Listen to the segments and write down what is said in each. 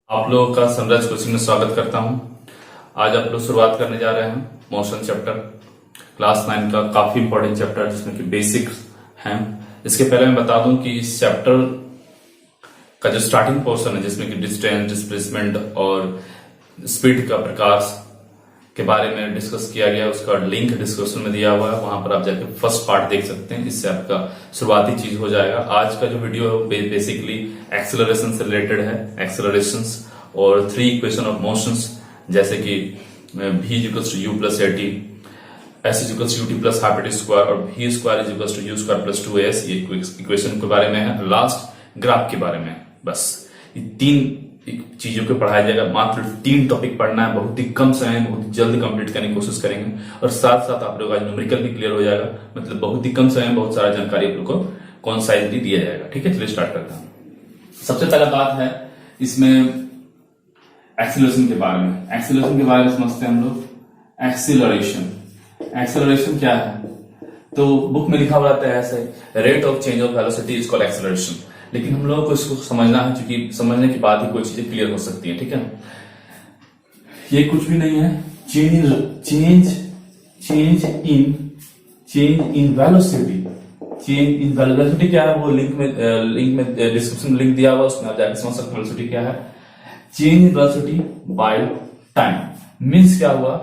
आप लोगों का सनराइज कोचिंग में स्वागत करता हूं। आज आप लोग शुरुआत करने जा रहे हैं मोशन चैप्टर क्लास 9 का काफी इंपॉर्टेंट चैप्टर जिसमें कि बेसिक्स हैं। इसके पहले मैं बता दूं कि इस चैप्टर का जो स्टार्टिंग पोर्शन है जिसमें कि डिस्टेंस, डिस्प्लेसमेंट और स्पीड का प्रकार के बारे में डिस्कस किया गया, उसका लिंक डिस्क्रिप्शन में दिया हुआ है, वहां पर आप जाके फर्स्ट पार्ट देख सकते हैं। इससे आपका शुरुआती चीज हो जाएगा। आज का जो वीडियो है बेसिकली एक्सेलरेशन से रिलेटेड है, एक्सेलरेशंस और 3 इक्वेशन ऑफ मोशंस जैसे कि v equals to u plus at, s equals to ut plus half at square और v square is equals to u square plus 2as, ये इक्वेशन के बारे में है। लास्ट ग्राफ के बारे में है। बस ये 3 चीजों को पढ़ाया जाएगा। मात्र 3 टॉपिक पढ़ना है, बहुत ही कम समय, बहुत ही जल्द कंप्लीट करने की कोशिश करेंगे और साथ साथ आप लोग का न्यूमेरिकल भी क्लियर हो जाएगा। मतलब बहुत ही कम समय, बहुत सारा जानकारी आप लोग को कॉन्साइजली दिया जाएगा। ठीक है, चलिए स्टार्ट करता हूं। सबसे पहला बात है इसमें एक्सीलरेशन के बारे में। एक्सीलरेशन के बारे में समझते हैं हम लोग। एक्सीलरेशन क्या है? तो बुक में लिखा हुआ रहता है ऐसे, rate of change of velocity is called acceleration. लेकिन हम लोगों को इसको समझना है, क्योंकि समझने के बाद ही कोई चीजें क्लियर हो सकती हैं। ठीक है, ये कुछ भी नहीं है। Change in velocity. Change in velocity क्या है वो लिंक में डिस्क्रिप्शन में लिंक दिया हुआ, उसमें आप जाकर समझ सकते हैं वेलोसिटी क्या है। Change in velocity by time means क्या हुआ?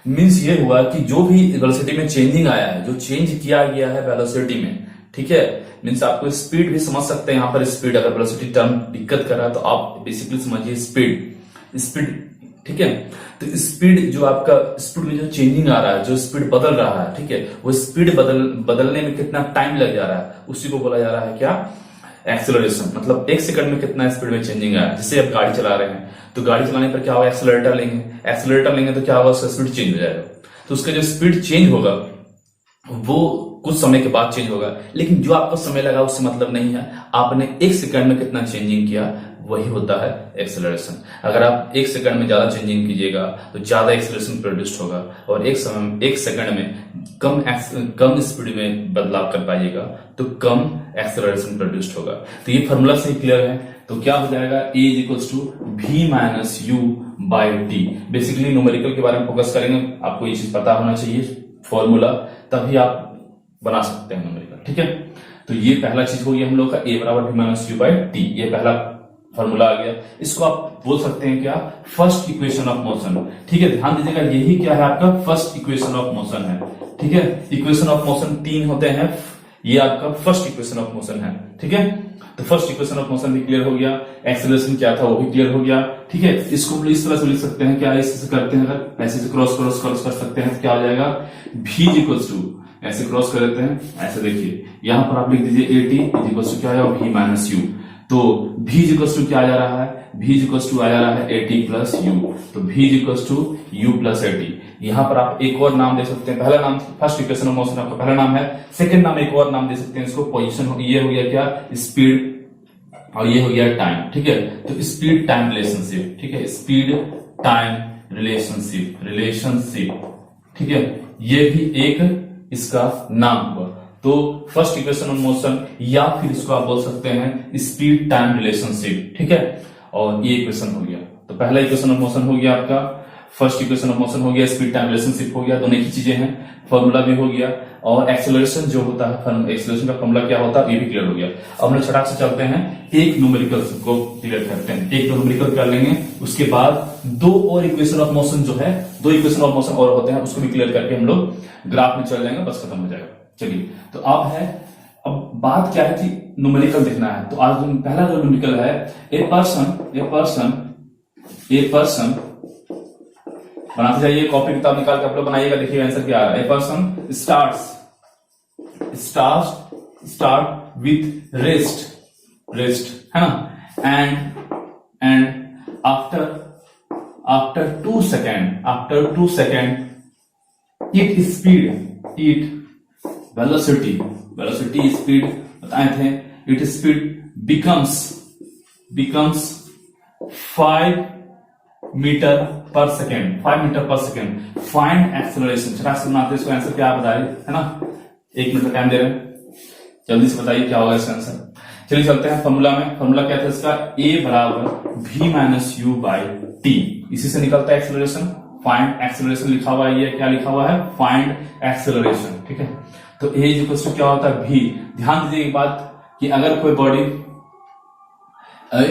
मीन्स ये हुआ कि जो भी वेलोसिटी में चेंजिंग आया है, जो चेंज किया गया है वेलोसिटी में, ठीक है, मीन्स आपको स्पीड भी समझ सकते हैं। यहाँ पर स्पीड, अगर वेलोसिटी टर्म दिक्कत कर रहा है तो आप बेसिकली समझिए स्पीड। ठीक है, तो स्पीड जो आपका स्पीड में जो चेंजिंग आ रहा है, जो स्पीड बदल रहा है, ठीक है, वो स्पीड बदलने में कितना टाइम लग जा रहा है, उसी को बोला जा रहा है क्या? एक्सेलरेशन। मतलब 1 सेकंड में कितना स्पीड में चेंजिंग आया। जैसे आप गाड़ी चला रहे हैं तो गाड़ी चलाने पर क्या होगा? एक्सेलरेटर लेंगे तो क्या होगा? उसका स्पीड चेंज हो जाएगा। तो उसका जो स्पीड चेंज होगा वो कुछ समय के बाद चेंज होगा, लेकिन जो आपको समय लगा उससे मतलब नहीं है। आपने 1 सेकंड में कितना चेंजिंग किया, वही होता है एक्सेलरेशन। अगर आप 1 सेकंड में ज्यादा चेंजिंग कीजिएगा तो ज्यादा एक्सेलरेशन प्रोड्यूस होगा, और 1 सेकंड में कम स्पीड में बदलाव कर पाइएगा तो कम एक्सेलरेशन प्रोड्यूस होगा। तो ये फॉर्मूला से क्लियर है। तो क्या हो जाएगा? A is equals to v minus u by T. Basically numerical के बारे में फोकस करेंगे, आपको ये चीज पता होना चाहिए फॉर्मूला, तभी आप बना सकते हैं न्यूमेरिकल। ठीक है, तो ये पहला चीज हो गया हम लोग का a बराबर v minus u by T. ये पहला फॉर्मूला आ गया। इसको आप बोल सकते हैं क्या? First equation of motion. ठीक है, ध्यान दीजिएगा, यही क्या है? आपका फर्स्ट इक्वेशन ऑफ मोशन है। ठीक है, इक्वेशन ऑफ मोशन 3 होते हैं, ये आपका फर्स्ट इक्वेशन ऑफ मोशन है। ठीक है, तो फर्स्ट इक्वेशन ऑफ मोशन भी क्लियर हो गया। एक्सेलरेशन क्या था वो भी क्लियर हो गया। ठीक है, इसको हम लोग इस तरह से लिख सकते हैं, क्या ऐसे करते हैं, अगर ऐसे से क्रॉस कर सकते हैं तो क्या हो जाएगा? v इक्वल्स टू, ऐसे क्रॉस कर देते हैं, ऐसे देखिए यहां पर आप लिख दीजिए at इज इक्वल्स टू क्या है? v minus u। तो v इक्वल्स टू क्या आ जा रहा है? v इक्वल्स टू आ जा रहा है at प्लस u। तो v equals to u plus at। यहां पर आप एक और नाम दे सकते हैं। पहला नाम फर्स्ट इक्वेशन ऑफ मोशन आपका पहला नाम है। सेकंड नाम एक और नाम दे सकते हैं इसको, पोजीशन। ये हो गया क्या? स्पीड, और ये हो गया टाइम। ठीक है, तो स्पीड टाइम रिलेशनशिप। ठीक है, स्पीड टाइम रिलेशनशिप। ठीक है, ये भी एक इसका नाम हुआ। तो फर्स्ट इक्वेशन ऑफ मोशन, या फिर इसको आप बोल सकते हैं स्पीड टाइम रिलेशनशिप। ठीक है, और ये इक्वेशन हो गया। तो पहला इक्वेशन ऑफ मोशन हो गया आपका, फर्स्ट इक्वेशन ऑफ मोशन हो गया, स्पीड टाइम रिलेशनशिप हो गया, दोनों की चीजें हैं। फॉर्मूला भी हो गया, और एक्सेलरेशन जो होता है, एक्सेलरेशन का फॉर्मूला क्या होता है ये भी क्लियर हो गया। अब हम लोग छटाक से चलते हैं, एक न्यूमेरिकल को क्लियर करते हैं। एक न्यूमेरिकल कर लेंगे, उसके बाद 2 और इक्वेशन ऑफ मोशन जो है, 2 इक्वेशन ऑफ मोशन और होते हैं, उसको भी क्लियर करके हम लोग ग्राफ में चल जाएंगे, बस खत्म हो जाएगा। चलिए, तो अब है, अब बात क्या है कि न्यूमेरिकल देखना है। तो आज पहला जो न्यूमेरिकल है, ए पर्सन बनाते जाइए, कॉपी किताब निकाल के आप लोग बनाइएगा। देखिए आंसर क्या आ रहा है। A person start with rest है ना, and after 2 second it velocity speed बताए थे, it speed becomes 5 metre per second. Find acceleration. छटाक से बनाते इसको, आंसर क्या बताइए, है ना? 1 मिनट का टाइम दे रहे हैं, जल्दी से बताइए क्या होगा इसका आंसर। चलिए चलते हैं फॉर्मूला में। फॉर्मूला क्या था इसका, ए बराबर v minus you by T. इसी से निकलता है एक्सेलरेशन। फाइंड एक्सेलरेशन लिखा हुआ है, ये क्या लिखा हुआ है, फाइंड एक्सेलरेशन। ठीक है, तो ए इक्वल टू क्या होता है, v। ध्यान दीजिए एक बात कि अगर कोई बॉडी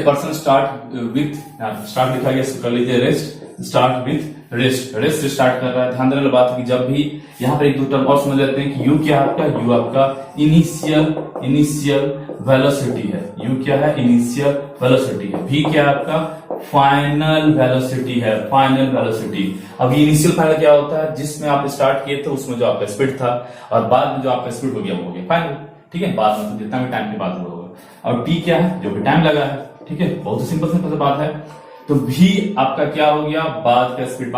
पर्सन स्टार्ट लिखा गया, कर लीजिए रेस्ट, स्टार्ट विथ रेस्ट से स्टार्ट कर रहा है। ध्यान देने वाली बात है कि जब भी यहाँ पर एक दो टर्म और समझ लेते हैं कि यू क्या है आपका, यू आपका इनिशियल वेलोसिटी है। यू क्या है, इनिशियल वेलोसिटी है। वी क्या है आपका, फाइनल वेलोसिटी है, फाइनल वेलोसिटी। अब ये इनिशियल फाइनल क्या होता है, जिसमें आप स्टार्ट किए थे उसमें जो आपका स्पीड था और बाद में जो आपका स्पीड हो गया वो हो गया फाइनल। ठीक है, बाद में तो जितना भी टाइम के बाद हुआ होगा। और टी क्या है, जो भी टाइम लगा है। ठीक है, बहुत ही सिंपल बात है। तो भी आपका क्या हो गया, बाद का स्पीड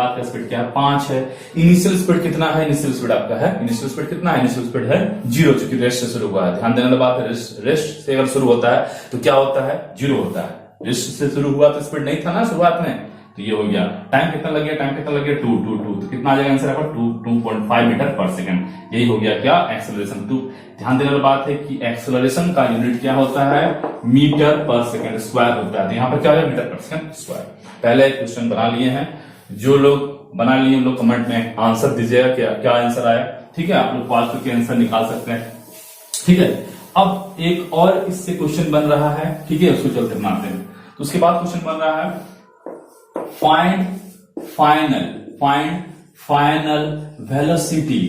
क्या है, 5 है। इनिशियल स्पीड कितना है, इनिशियल स्पीड आपका है, इनिशियल स्पीड कितना है, इनिशियल स्पीड है 0, चूंकि रेस्ट से शुरू हुआ है। ध्यान देने वाली बात है, रेस्ट से अगर शुरू होता है तो क्या होता है, 0 होता है। रेस्ट से शुरू हुआ तो स्पीड नहीं था ना शुरुआत में, तो ये हो गया। टाइम कितना लग गया, 2 तो कितना आ जाएगा आंसर आपका, 2.5 मीटर पर सेकंड। यही हो गया क्या, एक्सेलरेशन। 2 ध्यान देने वाली बात है कि एक्सेलरेशन का यूनिट क्या होता है, मीटर पर सेकंड स्क्वायर होता है। तो यहाँ पर क्या है, मीटर पर सेकंड स्क्वायर। पहले क्वेश्चन बना लिए हैं, जो लोग बना लिए उन लोग कमेंट में आंसर दीजिएगा क्या आंसर आया। ठीक है, आप लोग पॉज करके आंसर निकाल सकते हैं। ठीक है, अब एक और इससे क्वेश्चन बन रहा है। ठीक है, उसको चलते बनाते हैं। तो उसके बाद क्वेश्चन बन रहा है, find final velocity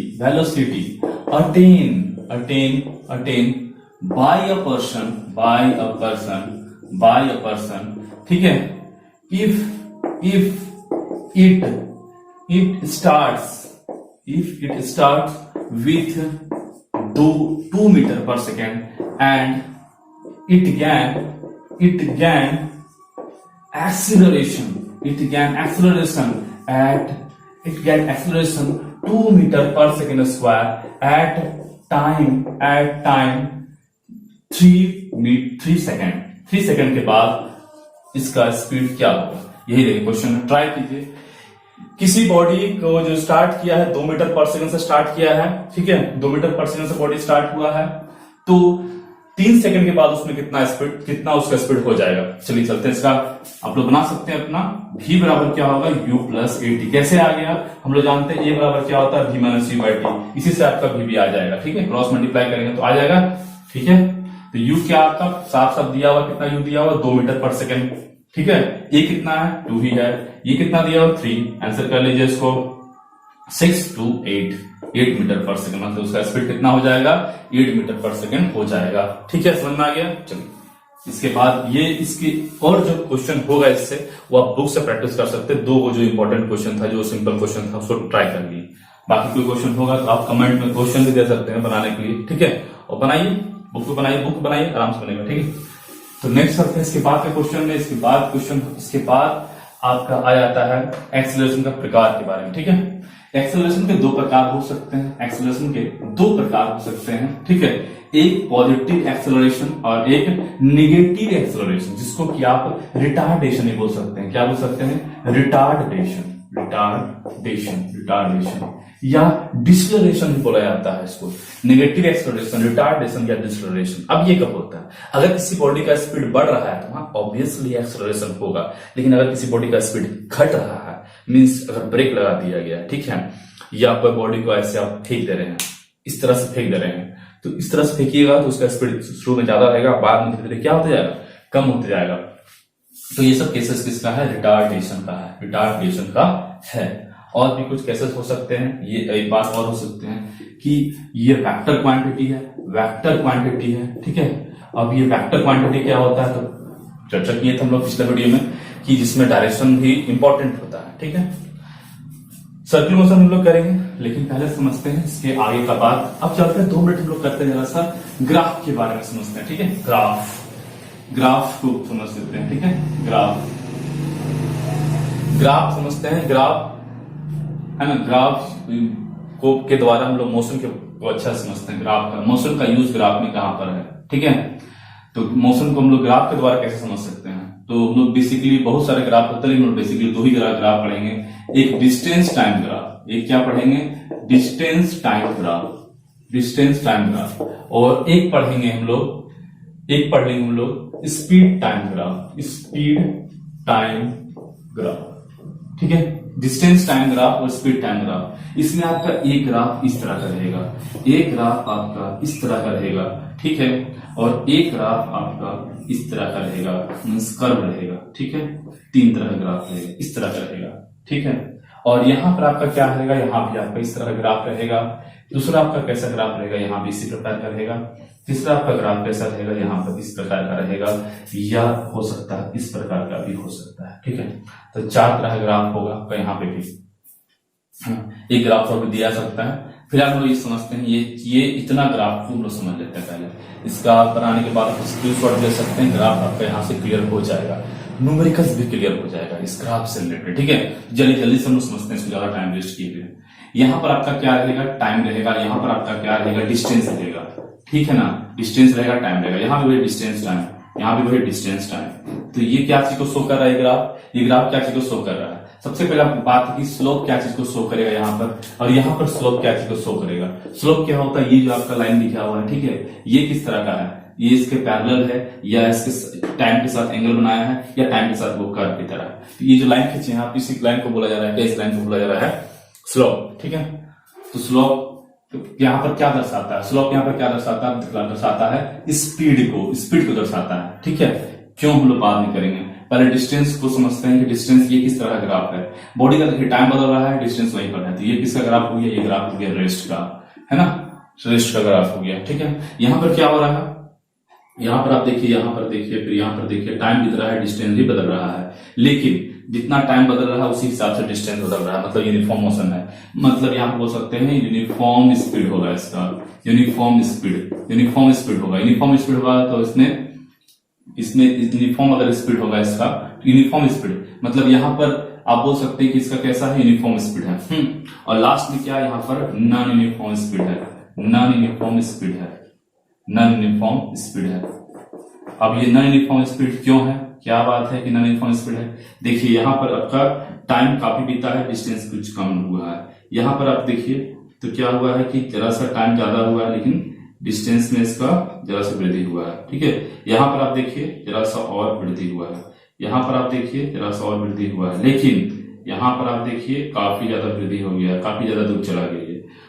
attain bye a person. ठीक है, if it starts with 2 meter per second and it gain acceleration acceleration 2 meter per second square at time 3 second. 3 second के बाद इसका स्पीड क्या होगा, यही देखिए क्वेश्चन। ट्राई कीजिए। किसी बॉडी को जो स्टार्ट किया है 2 मीटर पर सेकंड से स्टार्ट किया है। ठीक है, 2 मीटर पर सेकंड से बॉडी स्टार्ट हुआ है, तो 3 सेकंड के बाद उसमें कितना उसका स्पीड हो जाएगा। चलिए चलते हैं, इसका आप लोग बना सकते हैं अपना। v बराबर क्या होगा, u प्लस ए टी। कैसे आ गया, हम लोग जानते हैं a बराबर क्या होता है, v minus you by T. इसी से आपका v भी आ जाएगा। ठीक है, क्रॉस मल्टीप्लाई करेंगे तो आ जाएगा। ठीक है, तो u क्या आपका साफ दिया हुआ, कितना u दिया हुआ, 2 मीटर पर सेकंड। ठीक है, a कितना है, 2 ही है। ये कितना दिया हुआ, 3। आंसर कर लीजिए इसको, 6 to 8 मीटर पर सेकंड। मतलब उसका स्पीड कितना हो जाएगा, 8 मीटर पर सेकंड हो जाएगा। ठीक है, समझ में आ गया। चलिए, इसके बाद ये इसकी और जो क्वेश्चन होगा इससे, वो आप बुक से प्रैक्टिस कर सकते हैं। 2 जो इंपॉर्टेंट क्वेश्चन था, जो सिंपल क्वेश्चन था, उसको ट्राई कर लिए। बाकी कोई क्वेश्चन होगा तो आप कमेंट में क्वेश्चन भी दे सकते हैं बनाने के लिए। ठीक है, और बनाइए, बुक बनाइए, आराम से बनेगा। ठीक है, तो नेक्स्ट करते हैं इसके बाद के क्वेश्चन में। इसके बाद आपका आ जाता है एक्सेलरेशन का प्रकार के बारे में। ठीक है, एक्सेलरेशन के 2 प्रकार हो सकते हैं। ठीक है, एक पॉजिटिव एक्सेलरेशन और एक नेगेटिव एक्सेलरेशन, जिसको कि आप रिटार्डेशन ही बोल सकते हैं। क्या बोल सकते हैं, रिटार्डेशन या डिसलरेशन भी बोला जाता है इसको। नेगेटिव एक्सेलरेशन, रिटार्डेशन या डिसलरेशन। अब ये कब होता है, अगर किसी बॉडी का स्पीड बढ़ रहा है तो वहां ऑब्वियसली एक्सेलरेशन होगा। लेकिन अगर किसी बॉडी का स्पीड घट रहा है, मींस अगर ब्रेक लगा दिया गया, ठीक है, या कोई बॉडी को ऐसे आप फेंक दे रहे हैं, इस तरह से फेंक दे रहे हैं, तो इस तरह से फेंकिएगा तो उसका स्पीड शुरू में ज्यादा रहेगा, बाद में धीरे धीरे क्या होता जाएगा, कम होते जाएगा। तो ये सब केसेस किसका है, रिटार्डेशन का है। और भी कुछ केसेस हो सकते हैं। ये एक बात और हो सकते हैं कि ये वेक्टर क्वांटिटी है। ठीक है, अब ये वेक्टर क्वांटिटी क्या होता है, तो चर्चा किए थे हम लोग पिछले वीडियो में कि जिसमें डायरेक्शन भी इंपॉर्टेंट होता है। ठीक है, सर्कुलर मोशन हम लोग करेंगे, लेकिन पहले समझते हैं इसके आगे का बात। अब चलते हैं 2 मिनट हम लोग करते हैं, जरा सा ग्राफ के बारे में समझते हैं। ठीक है, ग्राफ को समझ लेते हैं। ठीक है, ग्राफ समझते हैं। ग्राफ है ना, ग्राफ को के द्वारा हम लोग मोशन को अच्छा समझते हैं। ग्राफ का, मोशन का यूज ग्राफ में कहां पर है। ठीक है, तो मोशन को हम लोग ग्राफ के द्वारा कैसे समझ सकते हैं, तो हम लोग बेसिकली बहुत सारे ग्राफ होते हैं, लेकिन बेसिकली 2 ही ग्राफ पढ़ेंगे। एक डिस्टेंस टाइम ग्राफ, एक क्या पढ़ेंगे, डिस्टेंस टाइम ग्राफ, और एक पढ़ेंगे हम लोग एक पढ़ लेंगे हम लोग speed time graph, speed time graph, ठीक है, डिस्टेंस टाइम ग्राफ और स्पीड टाइम ग्राफ। इसमें आपका एक ग्राफ इस तरह का रहेगा, एक ग्राफ आपका इस तरह का रहेगा, ठीक है, और एक ग्राफ आपका इस तरह का रहेगा, मींस कर्व रहेगा, ठीक है, तीन तरह का ग्राफ रहेगा, इस तरह का रहेगा, ठीक है। और यहां पर आपका क्या रहेगा, यहां भी आपका इस तरह का ग्राफ रहेगा। दूसरा आपका कैसा ग्राफ रहेगा, यहां भी इसी प्रकार का रहेगा। तीसरा आपका ग्राफ कैसा रहेगा, यहाँ पर इस प्रकार का रहेगा, या हो सकता है इस प्रकार का भी हो सकता है, ठीक है। तो चार तरह का ग्राफ होगा आपका यहाँ पे भी, एक ग्राफ और भी दिया सकता है। फिलहाल हम लोग ये समझते हैं, ये इतना ग्राफ हम लोग समझ लेते हैं पहले। इसका बनाने के बाद स्क्रीनशॉट ले सकते हैं, ग्राफ आपका यहाँ से क्लियर हो जाएगा, न्यूमेरिकल्स भी क्लियर हो जाएगा इस ग्राफ से रिलेटेड, ठीक है। जल्दी जल्दी से हम लोग समझते हैं, इसको ज्यादा टाइम वेस्ट किए हुए। यहाँ पर आपका क्या रहेगा, टाइम रहेगा, यहाँ पर आपका क्या रहेगा, डिस्टेंस रहेगा, ठीक है ना, डिस्टेंस रहेगा, टाइम रहेगा, यहाँ भी वही डिस्टेंस टाइम, यहाँ भी वही डिस्टेंस टाइम। तो ये क्या चीज को शो कर रहा है ग्राफ, ये ग्राफ क्या चीज को शो कर रहा है। सबसे पहले आपको बात है कि स्लोप क्या चीज को शो करेगा यहाँ पर, और यहाँ पर स्लोप क्या चीज को शो करेगा। स्लोप क्या होता है, ये जो आपका लाइन दिखा हुआ है, ठीक है, ये किस तरह का है, ये इसके पैरेलल है या इसके टाइम के साथ एंगल बनाया है या टाइम के साथ वो कर्व की तरह है। तो ये जो लाइन खींचे हैं आप, इसी लाइन को बोला जा रहा है, इस लाइन को बोला जा रहा है स्लोप, ठीक है। तो स्लोप यहाँ पर क्या दर्शाता है, स्लोप यहाँ पर क्या दर्शाता है स्पीड को दर्शाता है, ठीक है। क्यों हम लोग बाद में करेंगे, पहले डिस्टेंस को समझते हैं कि डिस्टेंस ये किस तरह का ग्राफ है। बॉडी का देखिए टाइम बदल रहा है, डिस्टेंस वहीं पर है, तो ये किसका ग्राफ हो गया, ये ग्राफ हो गया रेस्ट का, है ना, रेस्ट का ग्राफ हो गया, ठीक है। यहाँ पर क्या हो रहा है, यहाँ पर आप देखिए, यहाँ पर देखिए, फिर यहाँ पर देखिए, टाइम बदल रहा है, डिस्टेंस भी बदल रहा है, लेकिन जितना टाइम बदल रहा है उसी हिसाब से डिस्टेंस बदल रहा है, मतलब यूनिफॉर्म मोशन है। मतलब यहाँ पर बोल सकते हैं यूनिफॉर्म स्पीड होगा इसका, यूनिफॉर्म स्पीड होगा, यूनिफॉर्म स्पीड होगा तो इसमें यूनिफॉर्म अगर स्पीड होगा इसका, यूनिफॉर्म स्पीड मतलब यहाँ पर आप बोल सकते हैं कि इसका कैसा है, यूनिफॉर्म स्पीड है। और लास्ट में क्या यहाँ पर नॉन यूनिफॉर्म स्पीड है, नॉन यूनिफॉर्म स्पीड है, नॉन यूनिफॉर्म स्पीड है। अब ये नॉन यूनिफॉर्म स्पीड क्यों है, क्या बात है कि नॉन यूनिफॉर्म स्पीड है। देखिए यहाँ पर आपका टाइम काफी बीता है, डिस्टेंस कुछ कम हुआ है। यहाँ पर आप देखिए तो क्या हुआ है कि जरा सा टाइम ज्यादा हुआ है, लेकिन डिस्टेंस में इसका जरा सा वृद्धि हुआ है, ठीक है। यहाँ पर आप देखिए जरा सा और वृद्धि हुआ है, यहाँ पर आप देखिए जरा सा और वृद्धि हुआ है, लेकिन यहाँ पर आप देखिए काफी ज्यादा वृद्धि हो गया, काफी ज्यादा दूर चला गया।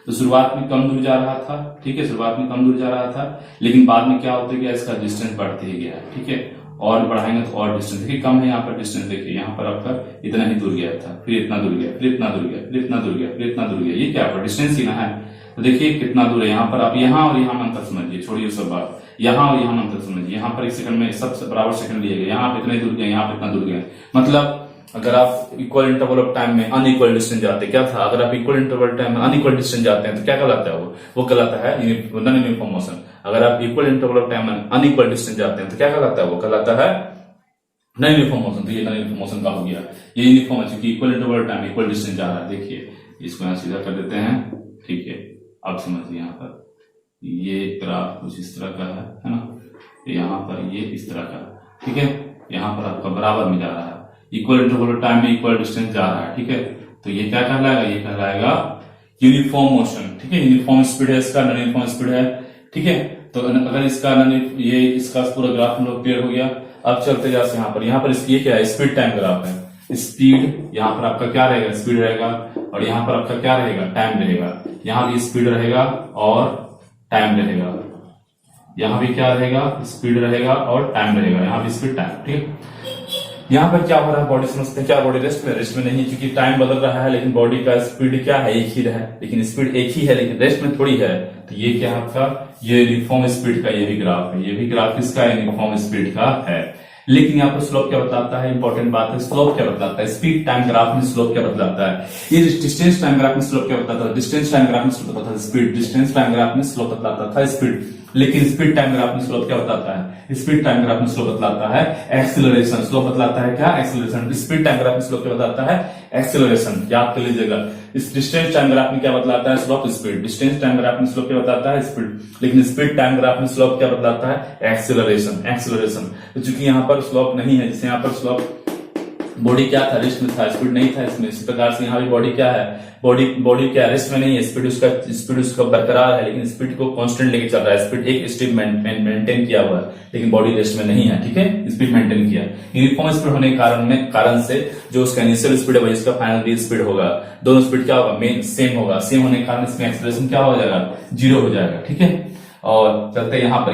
तो शुरुआत में कम दूर जा रहा था, ठीक है, शुरुआत में कम दूर जा रहा था, लेकिन बाद में क्या होता गया, इसका डिस्टेंस बढ़ते ही गया, ठीक है। और बढ़ाएंगे तो और डिस्टेंस, देखिए कम है यहाँ पर डिस्टेंस, देखिए यहाँ पर आपका इतना ही दूर गया था, फिर इतना दूर गया, फिर इतना दूर गया, फिर इतना दूर गया, फिर इतना दूर गया, ये क्या डिस्टेंस ही ना है। तो देखिए कितना दूर है, यहाँ पर आप यहाँ और यहाँ में अंतर समझिए, छोड़िए सब बात, यहाँ और यहाँ में अंतर समझिए। यहाँ पर एक सेकंड में सब बराबर सेकंड लिए गए, यहाँ पे इतने दूर गए, यहाँ पे इतना दूर गए। मतलब अगर आप इक्वल इंटरवल ऑफ टाइम में अनइक्वल डिस्टेंस जाते, क्या था, अगर आप इक्वल इंटरवल टाइम में अनइक्वल डिस्टेंस जाते हैं तो क्या कहलाता है, वो कहलाता है नॉन यूनिफॉर्म मोशन। अगर आप इक्वल इंटरवल ऑफ टाइम में अनइक्वल डिस्टेंस जाते हैं तो क्या कहलाता है, वो कहलाता है नॉन यूनिफॉर्म मोशन। तो ये नॉन यूनिफॉर्म मोशन का हो गया, ये यूनिफॉर्म है क्योंकि equal interval of time equal distance जा रहा है। देखिए इसको यहाँ सीधा कर देते हैं, ठीक है। अब समझिए यहाँ पर ये ग्राफ कुछ इस तरह का है ना, यहाँ पर ये इस तरह का, ठीक है। यहाँ पर आपका बराबर में जा रहा है, इक्वल इंटरवल टाइम में इक्वल डिस्टेंस जा रहा है, ठीक है। तो ये क्या कहलाएगा, ये कहलाएगा यूनिफॉर्म मोशन, ठीक है। यूनिफॉर्म स्पीड है इसका, नॉन यूनिफॉर्म स्पीड है, ठीक है। तो अगर इसका ये इसका पूरा ग्राफ हम लोग क्लियर हो गया। अब चलते जाते यहाँ पर ये क्या है, स्पीड टाइम ग्राफ है। स्पीड यहाँ पर आपका क्या रहेगा, स्पीड रहेगा, और यहाँ पर आपका क्या रहेगा, टाइम रहेगा। यहाँ भी स्पीड रहेगा और टाइम रहेगा, यहाँ भी क्या रहेगा, स्पीड रहेगा और टाइम रहेगा, यहाँ भी स्पीड टाइम, ठीक है। यहाँ पर क्या हो रहा है, बॉडी समझते हैं, क्या बॉडी रेस्ट में नहीं है क्योंकि टाइम बदल रहा है, लेकिन बॉडी का स्पीड क्या है, एक ही है, लेकिन स्पीड एक ही है, लेकिन रेस्ट में थोड़ी है। तो ये क्या है आपका, ये यूनिफॉर्म स्पीड का ये भी ग्राफ है, ये भी ग्राफ किसका है, यूनिफॉर्म स्पीड का है। लेकिन यहाँ पर स्लोप क्या बताता है, इंपॉर्टेंट बात है, स्लोप क्या बताता है, स्पीड टाइम ग्राफ में स्लोप क्या बतलाता है, ये डिस्टेंस टाइम ग्राफ में स्लोप क्या बताता है, डिस्टेंस टाइम ग्राफ में स्लोप बताता है स्पीड, डिस्टेंस टाइम ग्राफ में स्लोप बतलाता था स्पीड, लेकिन स्पीड टाइम ग्राफ में स्लोप क्या बताता है, स्पीड टाइम ग्राफ में स्लोप बतलाता है एक्सेलरेशन। स्लोप बतलाता है क्या, एक्सेलरेशन। स्पीड टाइम ग्राफ में स्लोप क्या बताता है, एक्सेलरेशन, याद कर लीजिएगा। इस डिस्टेंस टाइम ग्राफ में क्या बतलाता है, slope speed, distance time graph में स्लोप क्या बताता है, स्पीड, लेकिन स्पीड टाइम ग्राफ में स्लोप क्या बतलाता है, एक्सेलरेशन, एक्सेलरेशन। तो चूंकि यहाँ पर स्लोप नहीं है, जैसे यहाँ पर स्लोप बॉडी क्या था, रेस्ट में था, स्पीड नहीं था इसमें। इस प्रकार से यहाँ भी बॉडी क्या है, बॉडी क्या रेस्ट में नहीं है, स्पीड उसका बरकरार है, लेकिन स्पीड को कांस्टेंट लेके चल रहा है। स्पीड एक स्टेप मेंटेन किया हुआ है, लेकिन बॉडी रेस्ट में नहीं है, ठीक है, स्पीड मेंटेन किया। यूनिफॉर्म स्पीड होने के कारण से जो उसका इनिशियल स्पीड है वही इसका फाइनल स्पीड होगा। दोनों स्पीड क्या होगा, मेन सेम होगा। सेम होने के कारण इसमें एक्सेलरेशन क्या हो जाएगा, 0 हो जाएगा, ठीक है। और चलते यहाँ पर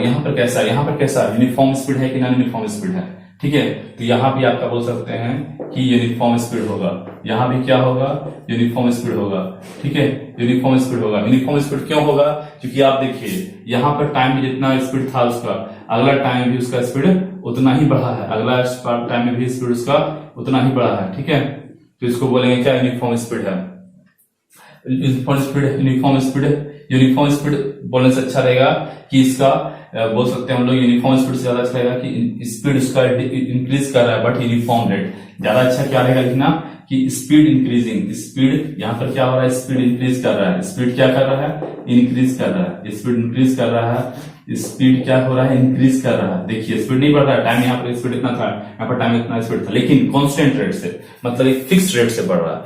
कैसा यूनिफॉर्म स्पीड है कि नॉन यूनिफॉर्म स्पीड है, ठीक है। तो यहाँ भी आपका बोल सकते हैं कि यूनिफॉर्म स्पीड होगा, यहाँ भी क्या होगा, यूनिफॉर्म स्पीड होगा, ठीक है, यूनिफॉर्म स्पीड होगा। यूनिफॉर्म स्पीड क्यों होगा, क्योंकि आप देखिए यहाँ पर टाइम में जितना स्पीड था उसका, अगला टाइम भी उसका स्पीड उतना ही बढ़ा है, अगला टाइम में भी स्पीड उसका उतना ही बढ़ा है, ठीक है। तो इसको बोलेंगे क्या, यूनिफॉर्म स्पीड है। यूनिफॉर्म स्पीड बोलने से अच्छा रहेगा कि इसका बोल सकते हैं हम लोग यूनिफॉर्म स्पीड से ज्यादा अच्छा रहेगा कि स्पीड उसका इंक्रीज कर रहा है बट यूनिफॉर्म रेट। ज्यादा अच्छा क्या रहेगा कि ना कि स्पीड इंक्रीजिंग, स्पीड यहाँ पर क्या हो रहा है, स्पीड इंक्रीज कर रहा है। स्पीड क्या कर रहा है, इंक्रीज कर रहा है, स्पीड इंक्रीज कर रहा है, स्पीड क्या हो रहा है, इंक्रीज कर रहा है। देखिए स्पीड नहीं बढ़ रहा है, टाइम यहाँ पर स्पीड इतना था, यहाँ पर टाइम इतना स्पीड था, लेकिन कांस्टेंट रेट से, मतलब एक फिक्स रेट से बढ़ रहा है।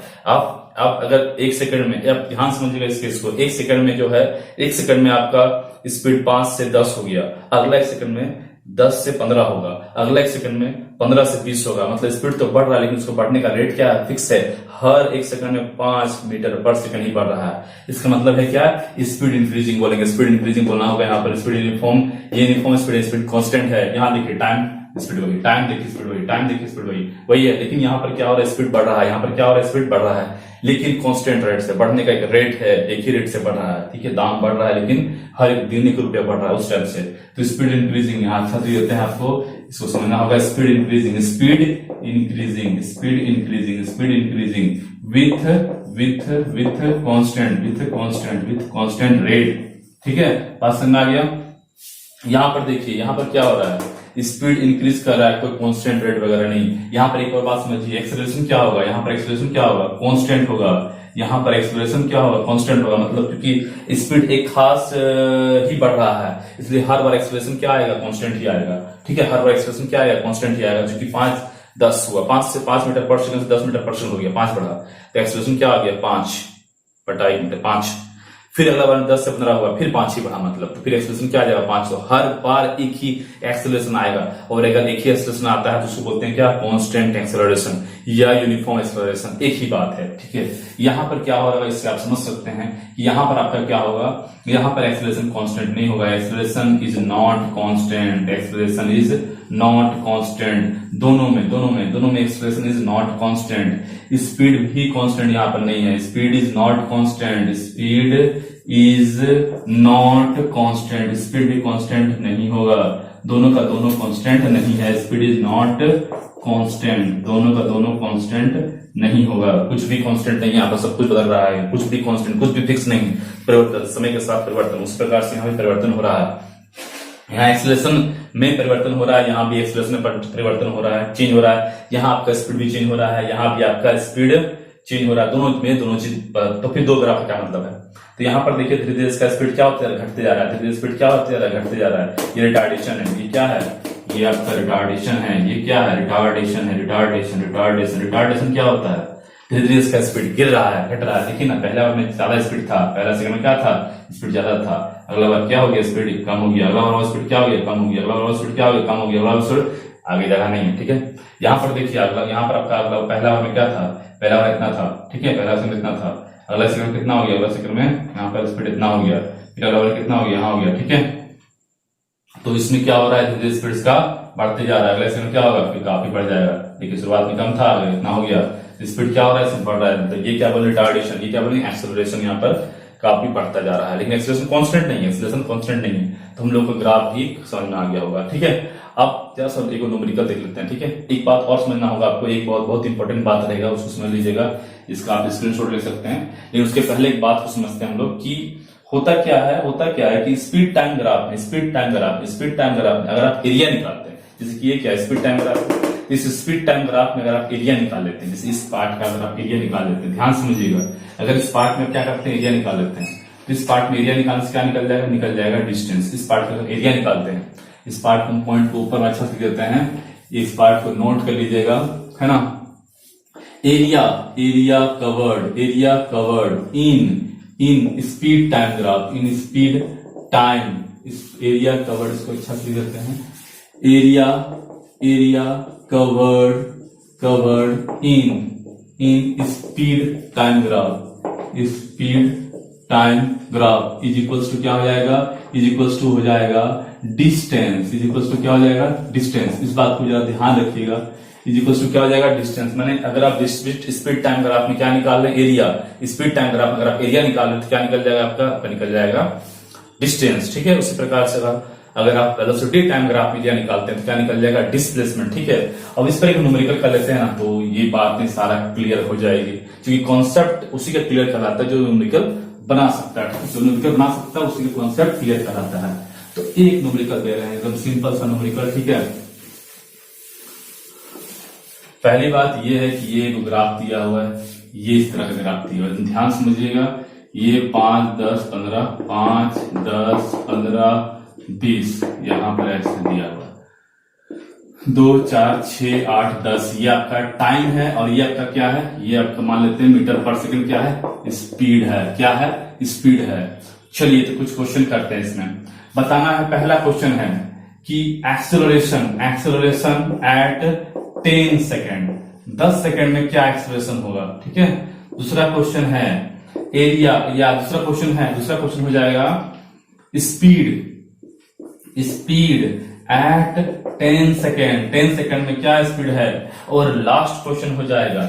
आप अगर 1 सेकंड में, आप ध्यान समझिएगा इस केस को, 1 सेकंड में जो है, 1 सेकंड में आपका स्पीड 5 से 10 हो गया, अगला 1 सेकंड में 10 से 15 होगा, अगला 1 सेकंड में 15 से 20 होगा। मतलब स्पीड तो बढ़ रहा है, लेकिन उसको बढ़ने का रेट क्या है, फिक्स है। हर 1 सेकंड में 5 मीटर पर सेकंड ही बढ़ रहा है। इसका मतलब है क्या, स्पीड इंक्रीजिंग बोलेंगे, स्पीड इंक्रीजिंग बोलना होगा यहाँ पर। स्पीड यूनिफॉर्म स्पीड कांस्टेंट है। यहाँ देखिए टाइम स्पीड वही, टाइम देखिए स्पीड वही, टाइम देखिए स्पीड वही है, लेकिन यहाँ पर क्या हो रहा है, स्पीड बढ़ रहा है, यहाँ पर क्या हो रहा है, स्पीड बढ़ रहा है, लेकिन कांस्टेंट रेट से। बढ़ने का एक रेट है, एक ही रेट से बढ़ रहा है, ठीक है। दाम बढ़ रहा है लेकिन हर एक दिन 1 रुपया बढ़ रहा है उस टाइप से। तो स्पीड इंक्रीजिंग यहाँ अच्छा तो देते हैं आपको, इसको समझना होगा। Speed increasing with constant rate, ठीक है। बात समझ आ गया। यहाँ पर देखिए, यहाँ पर क्या हो रहा है, स्पीड इंक्रीज कर रहा है, कोई कांस्टेंट रेट वगैरह नहीं। यहाँ पर एक और बात समझिए, एक्सेलरेशन क्या होगा, यहाँ पर एक्सेलरेशन क्या होगा, कांस्टेंट होगा। यहाँ पर एक्सेलरेशन क्या होगा, कांस्टेंट होगा। मतलब क्योंकि स्पीड एक खास ही बढ़ रहा है, इसलिए हर बार एक्सेलरेशन क्या आएगा, कांस्टेंट ही आएगा, ठीक है। हर बार एक्सेलरेशन क्या आएगा, कांस्टेंट ही आएगा। जो कि 5-10 हुआ, 5 से 5 मीटर पर सेकंड से 10 मीटर पर सेकंड हो गया, 5 बढ़ा, तो एक्सेलरेशन क्या आ गया, 5/5। फिर अगला बार 10 से 15 हुआ, फिर 5 ही बढ़ा, मतलब तो फिर एक्सेलरेशन क्या आ जाएगा, 5। तो हर बार एक ही एक्सेलरेशन आएगा, और अगर एक ही एक्सेलरेशन आता है तो उसको बोलते हैं क्या, कांस्टेंट एक्सेलरेशन या यूनिफॉर्म एक्सेलरेशन, एक ही बात है, ठीक है। यहाँ पर क्या हो रहा है, इससे आप समझ सकते हैं कि यहाँ पर आपका क्या होगा, यहाँ पर एक्सेलरेशन कांस्टेंट नहीं होगा। Acceleration is not constant, acceleration is not constant. दोनों में acceleration is not constant. Speed भी कांस्टेंट यहाँ पर नहीं है, speed is not constant, speed भी कांस्टेंट नहीं होगा। दोनों का दोनों कांस्टेंट नहीं है, स्पीड इज नॉट कांस्टेंट, दोनों का दोनों कांस्टेंट नहीं होगा। कुछ भी कांस्टेंट नहीं है, यहाँ पर सब कुछ बदल रहा है, कुछ भी कांस्टेंट, कुछ भी फिक्स नहीं। परिवर्तन, समय के साथ परिवर्तन, उस प्रकार से यहाँ भी परिवर्तन हो रहा है। यहाँ एक्सेलरेशन में परिवर्तन हो रहा है, यहाँ भी एक्सेलरेशन में परिवर्तन हो रहा है, चेंज हो रहा है। यहाँ आपका स्पीड भी चेंज हो रहा है, यहाँ भी आपका स्पीड चेंज हो रहा है। दोनों चीज, तो फिर 2 ग्राफ का क्या मतलब है। तो यहाँ पर देखिए धीरे धीरे इसका स्पीड क्या होता है, घटते जा रहा है, धीरे धीरे स्पीड क्या होते जा रहा है, घटते जा रहा है। ये रिटार्डेशन है, ये क्या है, ये आपका रिटार्डेशन है। ये क्या है, रिटार्डेशन क्या होता है, धीरे धीरे इसका स्पीड गिर रहा है, घट रहा है। देखिए ना, पहला बार में ज्यादा स्पीड था, पहला सेकंड में क्या था, स्पीड ज्यादा था, अगला बार क्या हो गया, स्पीड कम हो गया, अगला बार स्पीड क्या हो गया, कम हो गया, अगला बार स्पीड क्या हो गया, कम हो गया, अगला बार स्पीड आगे जगह नहीं है, ठीक है। यहाँ पर देखिए, यहाँ पर आपका अगला पहला बार में क्या था, पहला बार इतना था, ठीक है, पहला सेकंड इतना था, अगला सेकंड कितना हो गया, अगला सेकंड में यहाँ पर स्पीड इतना हो गया, फिर अगला बार कितना हो गया, यहाँ हो गया, ठीक है। तो इसमें क्या हो रहा है, धीरे स्पीड का बढ़ते जा रहा है। अगले सेकंड क्या होगा, फिर काफी बढ़ जाएगा। देखिए शुरुआत में कम था, इतना हो गया, स्पीड क्या हो रहा है, बढ़ रहा है। तो ये क्या बोले, रिटार्डेशन, ये क्या बोले, एक्सेलरेशन यहाँ पर काफी बढ़ता जा रहा है, लेकिन एक्सेलरेशन कांस्टेंट नहीं है, एक्सेलरेशन कांस्टेंट नहीं है। तो हम लोग को ग्राफ भी समझ में आ गया होगा, ठीक है। अब क्या सब एक न्यूमेरिकल देख लेते हैं, ठीक है। एक बात और समझना होगा आपको, एक बहुत इंपॉर्टेंट बात रहेगा, उसको समझ लीजिएगा। इसका आप स्क्रीनशॉट ले सकते हैं, लेकिन उसके पहले एक बात को समझते हैं हम लोग कि होता क्या है कि स्पीड टाइम ग्राफ में अगर आप एरिया निकालते हैं, जैसे कि ये क्या है, स्पीड टाइम ग्राफ, इस स्पीड टाइम ग्राफ में अगर आप एरिया निकाल लेते हैं, जैसे इस पार्ट का अगर आप एरिया निकाल लेते हैं, ध्यान समझिएगा, अगर इस पार्ट में क्या करते हैं, एरिया निकाल लेते हैं, तो इस पार्ट में एरिया निकालने से क्या निकल जाएगा डिस्टेंस। इस पार्ट का एरिया निकालते हैं, इस पार्ट को पॉइंट को ऊपर अच्छा से देते हैं, इस पार्ट को नोट कर लीजिएगा, है ना। Area covered in speed time graph, in speed time, area covered, इसको अच्छा से करते हैं, area covered in speed time graph is equals to क्या हो जाएगा, इज इक्वल्स टू हो जाएगा डिस्टेंस, इज इक्वल्स टू क्या हो जाएगा, डिस्टेंस। इस बात को जरा ध्यान रखिएगा, इज इक्वल्स टू क्या हो जाएगा, डिस्टेंस। मैंने अगर आप स्पीड टाइम ग्राफ में क्या निकाल रहे हैं, एरिया, स्पीड टाइम ग्राफ में अगर आप एरिया निकाल रहे हैं तो क्या निकल जाएगा आपका निकल जाएगा डिस्टेंस, ठीक है। उसी प्रकार से अगर आप वेलोसिटी टाइम ग्राफ में क्या निकालते हैं तो क्या निकल जाएगा, डिस्प्लेसमेंट, ठीक है। अब इस पर एक न्यूमेरिकल कर लेते हैं ना, तो ये बातें सारा क्लियर हो जाएगी, क्योंकि कॉन्सेप्ट उसी का क्लियर कराता है जो न्यूमेरिकल बना सकता है, जो न्यूमेरिकल बना सकता है उसी का कॉन्सेप्ट क्लियर कराता है। तो एक न्यूमेरिकल दे रहे हैं, एकदम सिंपल सा न्यूमेरिकल, ठीक है। पहली बात ये है कि ये ग्राफ दिया हुआ है, ये इस तरह का ग्राफ दिया हुआ है, ध्यान समझिएगा। ये 5, 10, 15, 5, 10, 15, 20 यहां पर ऐसे दिया हुआ है, 2, 4, 6, 8, 10 ये आपका टाइम है, और ये आपका क्या है, ये आपका मान लेते हैं मीटर पर सेकंड क्या है, स्पीड है, क्या है, स्पीड है। चलिए तो कुछ क्वेश्चन करते हैं इसमें। बताना है, पहला क्वेश्चन है कि एक्सेलरेशन एट 10 सेकेंड, 10 सेकेंड में क्या एक्सेलरेशन होगा, ठीक है। दूसरा क्वेश्चन है एरिया, या दूसरा क्वेश्चन हो जाएगा स्पीड एट 10 सेकेंड, 10 सेकेंड में क्या स्पीड है। और लास्ट क्वेश्चन हो जाएगा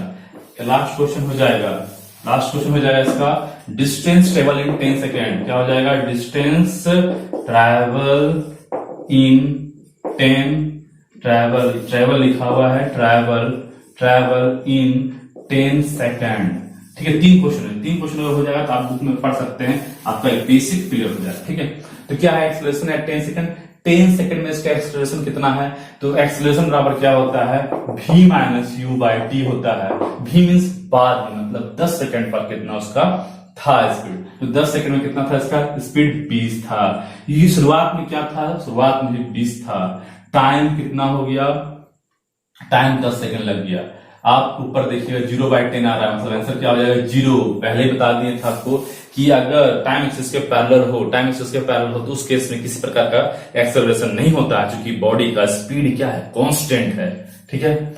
इसका डिस्टेंस ट्रेवल इन 10 सेकेंड, क्या हो जाएगा, डिस्टेंस ट्रैवल लिखा हुआ है, ट्रैवल इन 10 सेकेंड, ठीक है। 3 क्वेश्चन हो जाएगा तो आप बुक में पढ़ सकते हैं, आपका एक बेसिक क्लियर हो जाएगा, ठीक है। तो क्या है एक्सेलरेशन एट 10 सेकेंड, 10 सेकेंड में इसका एक्सेलरेशन कितना है, तो एक्सेलरेशन बराबर क्या होता है, v minus u by T होता है। v मीन्स बाद में, मतलब 10 सेकेंड पर कितना उसका था स्पीड, तो 10 सेकेंड में कितना था इसका स्पीड, 20 था। ये शुरुआत में क्या था, शुरुआत में 20 था। टाइम कितना हो गया, टाइम 10 सेकेंड लग गया। आप ऊपर देखिएगा 0/10 आ रहा है, मतलब आंसर क्या हो जाएगा, 0। पहले ही बता दिए था आपको कि अगर टाइम एक्सिस के पैरेलल हो तो उस केस में किसी प्रकार का एक्सेलरेशन नहीं होता है, क्योंकि बॉडी का स्पीड क्या है, कांस्टेंट है, ठीक है।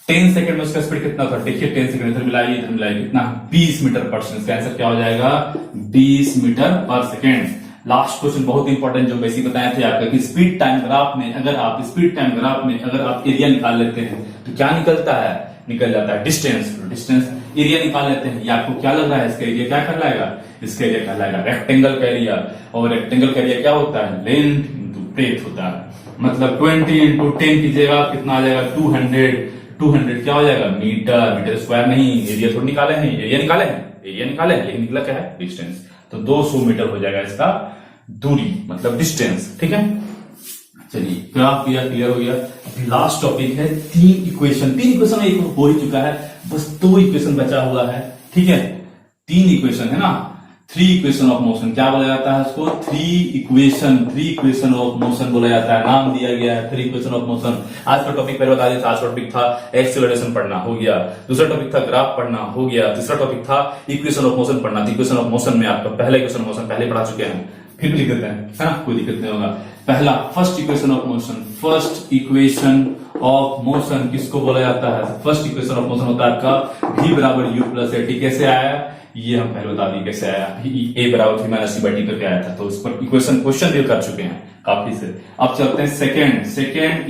10 सेकंड में उसका स्पीड कितना था, देखिए 10 सेकंड इधर मिलाइए कितना, 20 मीटर पर सेकंड। इसका आंसर क्या हो जाएगा, 20 मीटर पर सेकंड। लास्ट क्वेश्चन बहुत इंपॉर्टेंट, जो बेसिक बताए थे आपका कि स्पीड टाइम ग्राफ में अगर आप एरिया निकाल लेते हैं तो क्या निकलता है, निकल जाता है डिस्टेंस। एरिया निकाल लेते हैं, ये आपको क्या लग रहा है, इसका एरिया क्या कहलाएगा, इसका एरिया कहलाएगा रेक्टेंगल का एरिया। और रेक्टेंगल का एरिया क्या होता है, लेंथ इंटू ब्रेथ होता है। मतलब 20 इंटू 10 कीजिएगा कितना आ जाएगा, 200 क्या हो जाएगा, मीटर स्क्वायर नहीं, एरिया थोड़ी निकाले हैं, एरिया निकाले हैं, लेकिन निकला क्या है, डिस्टेंस। तो 200 मीटर हो जाएगा इसका दूरी, मतलब डिस्टेंस, ठीक है। चलिए ग्राफ क्लियर हो गया। लास्ट टॉपिक है 3 इक्वेशन एक हो ही चुका है, बस 2 इक्वेशन बचा हुआ है, ठीक है। 3 इक्वेशन है ना, 3 इक्वेशन ऑफ मोशन क्या बोला जाता है उसको, 3 इक्वेशन ऑफ मोशन बोला जाता है, नाम दिया गया है 3 इक्वेशन ऑफ मोशन। आज का टॉपिक पहले बता दिया था, आज का टॉपिक था एक्सेलरेशन पढ़ना, हो गया। दूसरा टॉपिक था ग्राफ पढ़ना, हो गया। तीसरा टॉपिक था इक्वेशन ऑफ मोशन पढ़ना। इक्वेशन ऑफ मोशन में आपका पहला इक्वेशन ऑफ मोशन पहले पढ़ा चुके हैं, फिर भी लिख देते हैं, है ना, कोई दिक्कत नहीं होगा। पहला फर्स्ट इक्वेशन ऑफ मोशन किसको बोला जाता है, फर्स्ट इक्वेशन ऑफ मोशन होता है आपका v बराबर u प्लस ए टी। कैसे आया, ये हम पहले बता दिए कैसे आया, a बराबर 3 माइनस c बाई टी पे आया था, तो इस पर क्वेश्चन डील कर चुके हैं काफी से। अब चलते हैं सेकेंड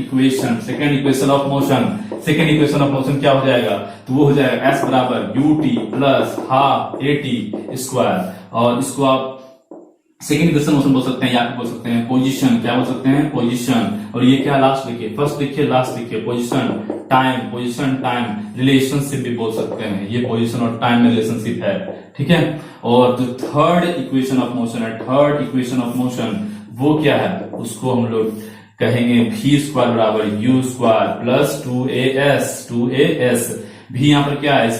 इक्वेशन ऑफ मोशन क्या हो जाएगा, तो वो हो जाएगा s बराबर ut plus half A T square. और इसको आप सेकेंड इक्वेशन मोशन बोल सकते हैं, या बोल सकते हैं पोजीशन, क्या बोल सकते हैं, पोजीशन। और ये क्या, लास्ट लिखिए, फर्स्ट लिखिए लास्ट लिखिए, पोजीशन टाइम रिलेशनशिप भी बोल सकते हैं, ये पोजीशन और टाइम में रिलेशनशिप है, ठीक है। और जो थर्ड इक्वेशन ऑफ मोशन वो क्या है, उसको हम लोग कहेंगे v स्क्वायर बराबर u square plus 2as। v यहाँ पर क्या है,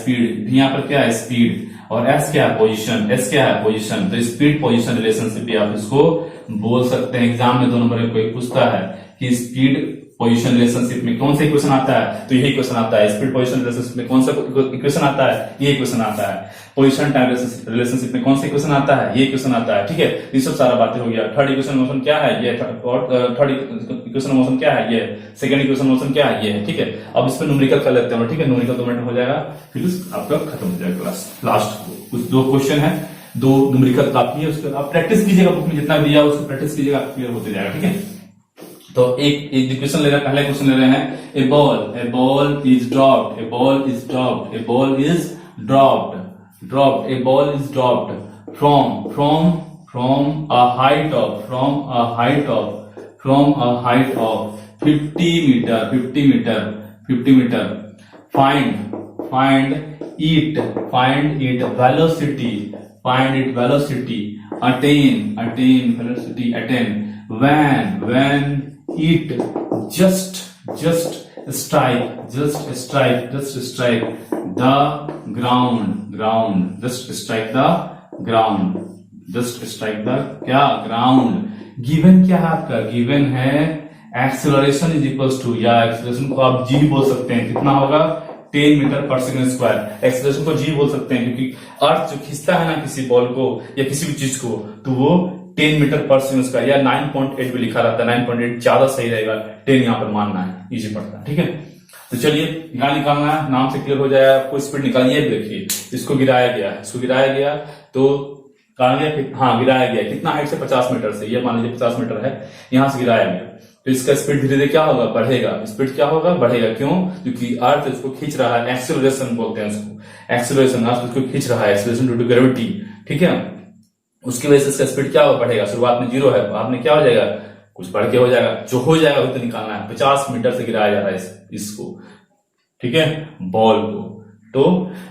स्पीड, और s क्या है, पोजीशन। तो स्पीड पोजीशन रिलेशनशिप भी आप इसको बोल सकते हैं। एग्जाम में 2 नंबर में कोई पूछता है कि स्पीड पोजीशन रिलेशनशिप में कौन सा इक्वेशन आता है, तो यही इक्वेशन आता है। स्पीड पोजीशन रिलेशनशिप में कौन सा इक्वेशन आता है, ये इक्वेशन आता है। पोजीशन टाइम रिलेशनशिप में कौन सा इक्वेशन आता है, ये इक्वेशन आता है। ठीक है, ये सब सारा बातें हो गया। थर्ड इक्वेशन मोशन क्या है, ये थर्ड इक्वेशन मोशन क्या है, ये सेकंड इक्वेशन मोशन क्या है, ये है। ठीक है, अब इस पर न्यूमेरिकल कर लेते हैं। ठीक है, न्यूमेरिकल 2 मिनट हो जाएगा, फिर आपका खत्म हो जाएगा क्लास। लास्ट कुछ 2 क्वेश्चन है, 2 न्यूमेरिकल काफी है, उसके आप प्रैक्टिस कीजिएगा, बुक में जितना दिया उसको प्रैक्टिस कीजिएगा, क्लियर होते जाएगा। ठीक है, तो एक क्वेश्चन ले रहे हैं, पहले क्वेश्चन ले रहे हैं, a ball is dropped, a ball is dropped, a ball is dropped, a ball is dropped from a height of 50 meter. Find it velocity, attain when it just strike the ground, ground. Given क्या है आपका, given है acceleration is equals to, या acceleration को आप जी बोल सकते हैं, कितना होगा 10 मीटर पर सेकंड स्क्वायर। एक्सेलरेशन को जी बोल सकते हैं क्योंकि अर्थ जो खींचता है ना किसी बॉल को या किसी भी चीज को, तो वो 10 मीटर पर सेकंड स्क्वायर, या 9.8 भी लिखा रहता है, 9.8 ज्यादा सही रहेगा, 10 यहाँ पर मानना है, इजी पड़ता है। ठीक है, तो चलिए निकालना है, नाम से क्लियर हो जाएगा। आपको स्पीड निकालिए, देखिए इसको गिराया गया, तो हाँ गिराया गया, कितना हाइट से 50 मीटर से, ये मान लीजिए 50 मीटर है, यहां से गिराया गया, तो इसका स्पीड धीरे धीरे क्या होगा, बढ़ेगा। स्पीड क्या होगा, बढ़ेगा। क्यों, क्योंकि अर्थ इसको खींच रहा है, एक्सेलरेशन बोलते हैं उसको, एक्सेलरेशन अर्थ इसको खींच रहा है, एक्सेलरेशन ड्यू टू ग्रेविटी। ठीक है, उसकी वजह से इसका स्पीड क्या होगा, बढ़ेगा। शुरुआत में 0 है, बाद में क्या हो जाएगा, कुछ बढ़ के हो जाएगा, जो हो जाएगा वो तो निकालना है। 50 मीटर से गिराया जा रहा है इसको, ठीक है, बॉल को, तो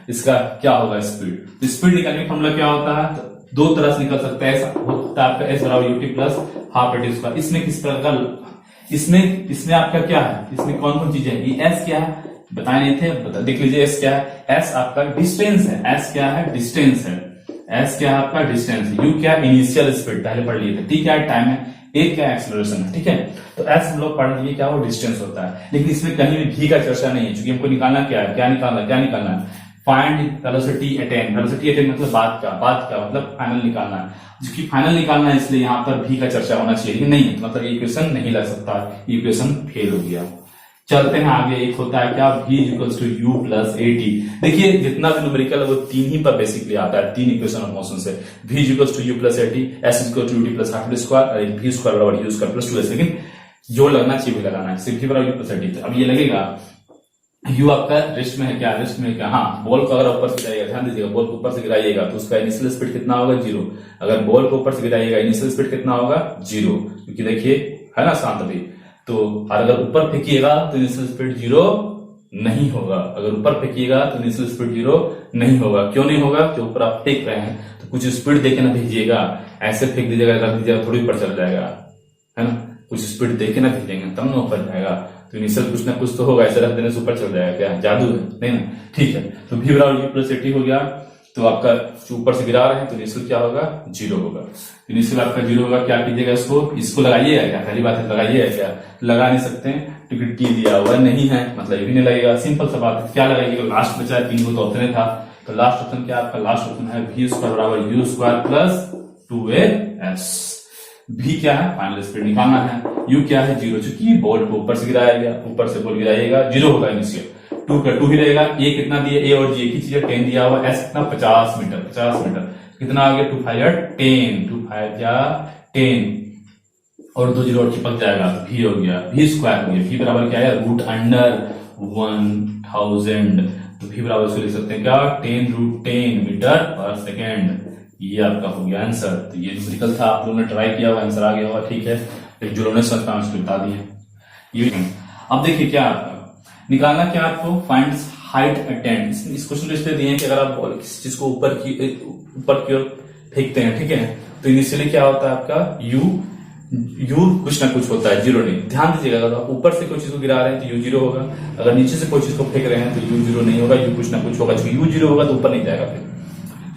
इसका क्या होगा स्पीड। तो स्पीड निकालने का फॉर्मूला क्या होता है, तो 2 तरह से निकल सकता है। ऐसा होता है आपका एस बराबर UT plus half eighty square. इसमें किस प्रकार का, इसमें आपका क्या है, इसमें कौन कौन चीजें है, ये एस क्या है बताए नहीं थे, देख लीजिए एस क्या है, एस आपका डिस्टेंस है, एस क्या है, डिस्टेंस है, एस क्या है आपका डिस्टेंस है, यू क्या इनिशियल स्पीड पहले पढ़ लिए थे, टी क्या टाइम है, ए क्या एक्सेलरेशन है। ठीक है, तो एस हम लोग पढ़ लिए क्या वो डिस्टेंस होता है, लेकिन इसमें कहीं भी भी का चर्चा नहीं है, क्योंकि हमको निकालना क्या है, क्या निकालना है, find velocity attain. Velocity attain मतलब बात का मतलब फाइनल निकालना है, क्योंकि फाइनल निकालना है इसलिए यहाँ पर भी का चर्चा होना चाहिए, लेकिन नहीं, तो मतलब इक्वेशन नहीं लग सकता, इक्वेशन फेल हो गया। चलते हैं आगे, एक होता है क्या, v equals to U plus A T. देखिए जितना भी न्यूमेरिकल है वो 3 ही पर बेसिकली आता है, 3 इक्वेशन ऑफ मोशन से, v equals to U plus A T, S equal to U T plus half T square, और v स्क्वायर बराबर यू स्क्वायर प्लस 2s। लेकिन जो लगना चाहिए भी लगाना है, सिर्फ v बराबर यू प्लस ए टी। अब ये लगेगा यू आपका रेस्ट में है क्या, रेस्ट में क्या, हाँ बॉल को अगर ऊपर से गिराइएगा, ध्यान दीजिएगा, बॉल को ऊपर से गिराइएगा तो उसका इनिशियल स्पीड कितना होगा, 0। अगर बॉल को ऊपर से गिराइएगा इनिशियल स्पीड कितना होगा, 0, क्योंकि देखिए है ना शांत अभी, तो अगर ऊपर फेंकिएगा तो इनिशियल स्पीड 0 नहीं होगा, अगर ऊपर फेंकिएगा तो इनिशियल स्पीड 0 नहीं होगा। क्यों नहीं होगा, क्योंकि ऊपर आप फेंक रहे हैं तो कुछ स्पीड देके ना भेजिएगा, ऐसे फेंक दीजिएगा, रख दीजिएगा, थोड़ी ऊपर चल जाएगा, है ना, कुछ स्पीड देके ना भेजेंगे तब ना ऊपर जाएगा, तो इनिशियल कुछ ना कुछ तो होगा, ऐसे रख देने से ऊपर चल जाएगा, क्या जादू है, नहीं ना। ठीक है, तो v बराबर यू प्लस ए टी हो गया, तो आपका ऊपर से गिरा रहे हैं तो इनिशियल क्या होगा, 0 होगा। इनिशियल आपका 0 होगा, क्या कीजिएगा, इसको लगाइएगा क्या, पहली बात है लगाइएगा क्या, लगा नहीं सकते हैं क्योंकि टी दिया हुआ नहीं है, मतलब ये भी नहीं लगेगा, सिंपल सा बात है। क्या लगाइएगा, लास्ट बचा है 3 को तो ऑप्शन था, तो लास्ट ऑप्शन क्या आपका, लास्ट ऑप्शन है v स्क्वायर बराबर U square plus 2as। v क्या है, फाइनल स्पीड निकालना है, u क्या है, 0, चूंकि बॉल को ऊपर से गिराया गया, ऊपर से बॉल गिराइएगा 0 होगा इनिशियल, 2 का 2 ही रहेगा, a कितना दिया, a और g एक ही चीज है, 10 दिया हुआ, s कितना 50 मीटर, कितना आ गया, 2 5 10, 2 5 जा 10, और 2 0 और चिपक जाएगा, v हो गया, v स्क्वायर हो गया, v बराबर क्या है, रूट अंडर 1000, तो v बराबर इसको लिख सकते हैं क्या, 10√10 मीटर पर सेकेंड। ये आपका हो गया आंसर। तो ये न्यूमेरिकल था, आप लोगों ने ट्राई किया हुआ, आंसर आ गया होगा, ठीक है, फिर जो लोगों ने समझ पाया उसको बता दिए। अब देखिए क्या आपका निकालना, क्या आपको फाइंड हाइट अटेंड। इस क्वेश्चन को इसलिए दिए हैं कि अगर आप किसी चीज को ऊपर की ओर फेंकते हैं, ठीक है, तो इनिशियली क्या होता है आपका यू कुछ ना कुछ होता है, 0 नहीं। ध्यान दीजिएगा, अगर आप ऊपर से कोई चीज को गिरा रहे हैं तो यू 0 होगा, अगर नीचे से कोई चीज को फेंक रहे हैं तो यू 0 नहीं होगा, यू कुछ ना कुछ होगा, यू 0 होगा तो ऊपर नहीं जाएगा फिर।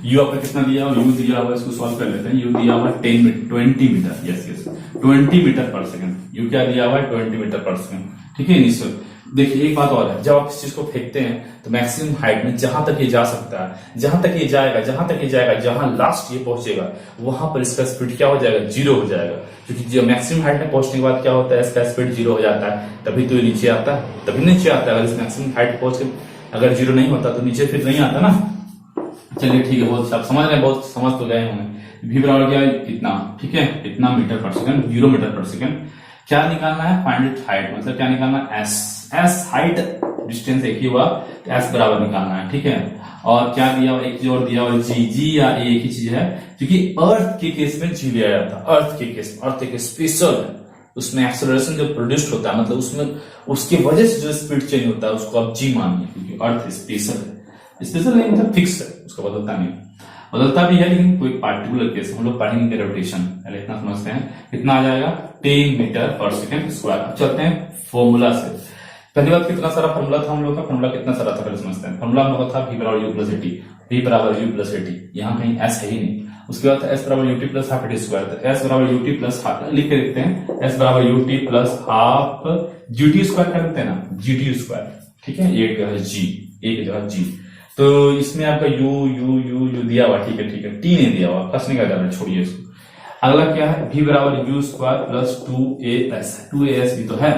यू आपका कितना दिया हुआ, यू दिया हुआ, इसको सॉल्व कर लेते हैं। यू दिया हुआ 20 मीटर, यस 20 मीटर पर सेकंड। यू क्या दिया हुआ है 20 मीटर पर सेकंड, ठीक है। निश्चय देखिए एक बात और है, जब आप इस चीज को फेंकते हैं तो मैक्सिमम हाइट में जहां तक ये जा सकता है, जहां तक ये जाएगा, जहां लास्ट ये पहुंचेगा वहां पर इसका स्पीड क्या हो जाएगा, 0 हो जाएगा। क्योंकि जब मैक्सिमम हाइट में पहुंचने के बाद क्या होता है, इसका स्पीड 0 हो जाता है, तभी तो ये नीचे आता है, तभी नीचे आता है। अगर इस मैक्सिमम हाइट पहुंच के अगर 0 नहीं होता तो नीचे फिर नहीं आता ना। चलिए ठीक है, बहुत आप समझ रहे हैं, बहुत समझ तो गए होंगे। v बराबर क्या है, इतना, ठीक है, इतना मीटर पर सेकंड, 0 मीटर पर सेकंड। क्या निकालना है, फाइंड इट हाइट, मतलब क्या निकालना है, एस हाइट, डिस्टेंस एक ही हुआ, एस बराबर निकालना है, ठीक है। और क्या दिया हुआ, एक और दिया हुआ जी या ए एक ही चीज है, क्योंकि अर्थ के केस में जी लिया जाता है। अर्थ के केस में, अर्थ एक स्पेशल है, उसमें एक्सेलरेशन जो प्रोड्यूस होता है, मतलब उसमें उसकी वजह से जो स्पीड चेंज होता है उसको आप जी मानिए, क्योंकि अर्थ स्पेशल है। स्पेशल नहीं मतलब फिक्स है, उसका बदलता नहीं, बदलता भी है लेकिन कोई पार्टिकुलर केस। हम लोग पढ़ेंगे रोटेशन, पहले इतना समझते हैं। कितना आ जाएगा, 10 मीटर पर सेकंड स्क्वायर। अब चलते हैं फॉर्मूला से। पहली बात कितना सारा फॉर्मूला था हम लोग का, फॉर्मूला कितना सारा था पहले समझते हैं। फॉर्मूला हम लोग था v बराबर u प्लस एटी, v बराबर u प्लस एटी, यहाँ कहीं s है ही नहीं। उसके बाद s बराबर ut plus half T square, s बराबर ut प्लस हाफ, लिख के देखते हैं, s बराबर ut plus half gt square कर देते हैं ना, gt स्क्वायर, ठीक है। एक g, एक जगह g, तो इसमें आपका u u u u दिया हुआ, ठीक है, ठीक है, t नहीं दिया हुआ, फंसने का डर है, छोड़िए इसको। अगला क्या है, v बराबर u square plus 2as, 2as भी तो है,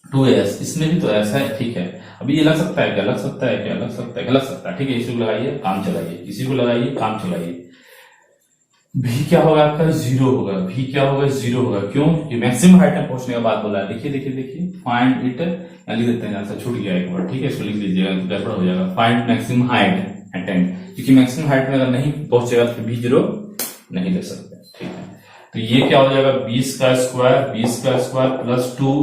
2as, इसमें भी तो ऐसा है, ठीक है। अभी ये लग सकता है क्या, लग सकता है क्या, लग सकता है क्या, लग सकता है, ठीक है। इसी को लगाइए, काम चलाइए, इसी को लगाइए, काम चलाइए। v क्या होगा आपका, 0 होगा, v क्या होगा, 0 होगा। क्यों, ये मैक्सिमम हाइट में पहुंचने का बात बोला है। देखिए देखिए देखिए, फाइंड इट, लिख देते हैं, ऐसा छूट गया एक बार, ठीक है, इसको लिख लीजिएगा, गड़बड़ हो जाएगा। फाइंड मैक्सिमम हाइट एट 10, क्योंकि मैक्सिमम हाइट में अगर नहीं पहुंचेगा तो भी 0 नहीं ले सकते, ठीक है। तो ये क्या हो जाएगा, 20 का स्क्वायर प्लस 2,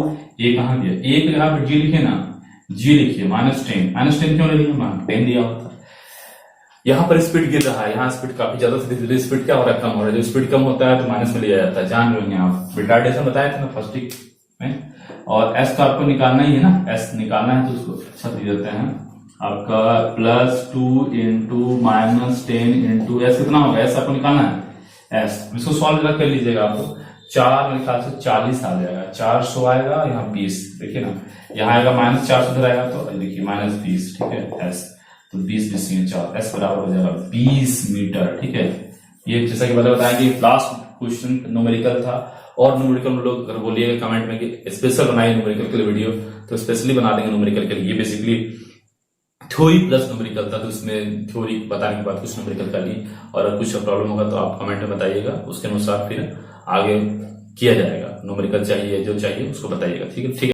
ये कहां दिया, एक यहाँ पर जी लिखे ना, जी लिखिए, -10, -10 क्यों ले लिया, 10 दिया होता। यहाँ पर स्पीड गिर रहा है, यहाँ स्पीड काफी ज्यादा से धीरे स्पीड क्या हो रहा है, कम हो रहा है। जब स्पीड कम होता है तो माइनस में लिया जाता है, जान रहे हैं आप, रिटार्डेशन बताया था ना फर्स्ट वीक में। और एस तो आपको निकालना ही है ना, एस निकालना है तो उसको अच्छा दे देते हैं आपका, +2 इंटू -10 इंटू एस कितना होगा, एस आपको निकालना है, एस इसको सॉल्व कर लीजिएगा। आपको 4 मेरे ख्याल से 40 आ जाएगा, 400 आएगा, यहाँ 20, देखिए ना, यहाँ आएगा -400 इधर आएगा, तो देखिए -20, ठीक है, एस तो 20 4, एस बराबर हो जाएगा 20 मीटर, ठीक है। ये जैसा कि बताया कि लास्ट क्वेश्चन न्यूमेरिकल था, और न्यूमेरिकल में लोग अगर बोलिएगा कमेंट में कि स्पेशल बनाइए न्यूमेरिकल के लिए वीडियो, तो स्पेशली बना देंगे न्यूमेरिकल के लिए। ये बेसिकली थ्योरी प्लस न्यूमेरिकल था, तो इसमें थ्योरी बताने के बाद कुछ न्यूमेरिकल कर ली, और अगर कुछ प्रॉब्लम होगा तो आप कमेंट में बताइएगा, उसके अनुसार फिर आगे किया जाएगा। न्यूमेरिकल चाहिए, जो चाहिए उसको बताइएगा, ठीक है, ठीक है।